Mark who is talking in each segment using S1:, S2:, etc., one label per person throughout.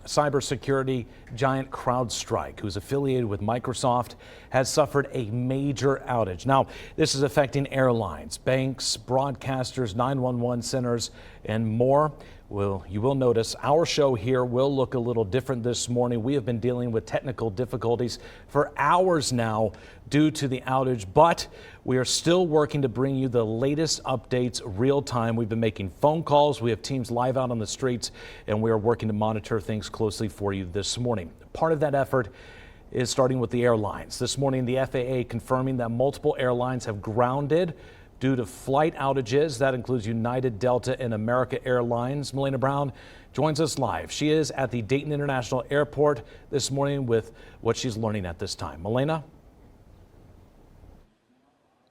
S1: Cybersecurity giant CrowdStrike, who's affiliated with Microsoft, has suffered a major outage. Now, this is affecting airlines, banks, broadcasters, 911 centers, and more. Well, you will notice our show here will look a little different this morning. We have been dealing with technical difficulties for hours now due to the outage, but we are still working to bring you the latest updates real time. We've been making phone calls. We have teams live out on the streets, and we are working to monitor things closely for you this morning. Part of that effort is starting with the airlines. This morning, the FAA confirming that multiple airlines have grounded due to flight outages. That includes United, Delta, and America Airlines. Melena Brown joins us live. She is at the Dayton International Airport this morning with what she's learning at this time. Melena?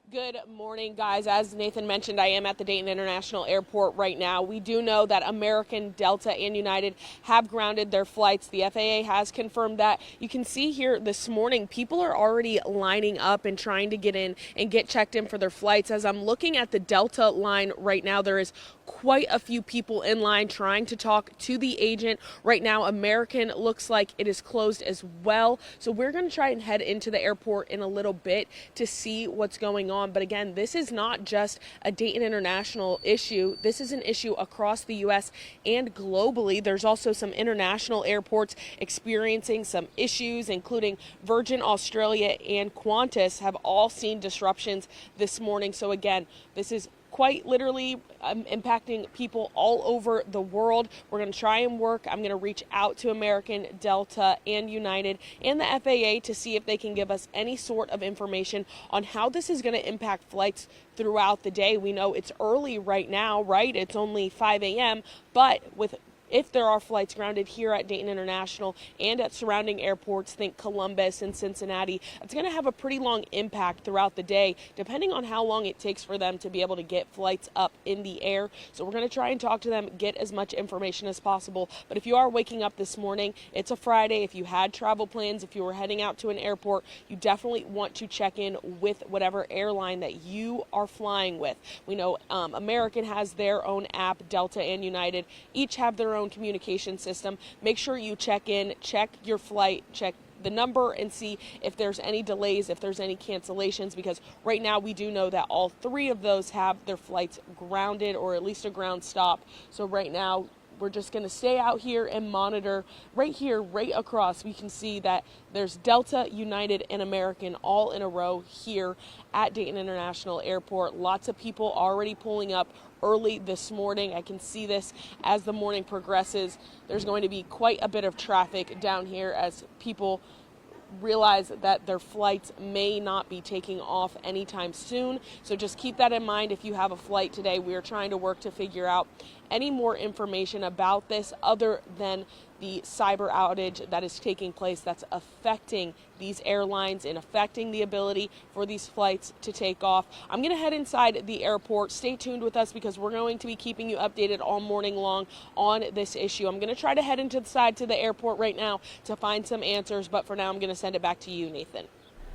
S2: Good morning, guys. As Nathan mentioned, I am at the Dayton International Airport right now. We do know that American, Delta, and United have grounded their flights. The FAA has confirmed that. You can see here this morning, people are already lining up and trying to get in and get checked in for their flights. As I'm looking at the Delta line right now, there is quite a few people in line trying to talk to the agent. Right now, American looks like it is closed as well. So we're going to try and head into the airport in a little bit to see what's going on. But again, this is not just a Dayton International issue. This is an issue across the U.S. and globally. There's also some international airports experiencing some issues, including Virgin Australia and Qantas have all seen disruptions this morning. So again, this is quite literally impacting people all over the world. We're going to try and work. I'm going to reach out to American, Delta, and United and the FAA to see if they can give us any sort of information on how this is going to impact flights throughout the day. We know it's early right now, right? It's only 5 a.m., but if there are flights grounded here at Dayton International and at surrounding airports, think Columbus and Cincinnati, it's going to have a pretty long impact throughout the day, depending on how long it takes for them to be able to get flights up in the air. So we're going to try and talk to them, get as much information as possible. But if you are waking up this morning, it's a Friday. If you had travel plans, if you were heading out to an airport, you definitely want to check in with whatever airline that you are flying with. We know American has their own app, Delta and United each have their own communication system. Make sure you check in, check your flight, check the number, and see if there's any delays, if there's any cancellations, because right now we do know that all three of those have their flights grounded or at least a ground stop. So right now we're just going to stay out here and monitor. Right here, right across, we can see that there's Delta, United, and American all in a row here at Dayton International Airport. Lots of people already pulling up early this morning. I can see this as the morning progresses. There's going to be quite a bit of traffic down here as people realize that their flights may not be taking off anytime soon. So just keep that in mind if you have a flight today. We are trying to work to figure out any more information about this other than the cyber outage that is taking place that's affecting these airlines and affecting the ability for these flights to take off. I'm going to head inside the airport. Stay tuned with us because we're going to be keeping you updated all morning long on this issue. I'm going to try to head into the side to the airport right now to find some answers, but for now I'm going to send it back to you, Nathan.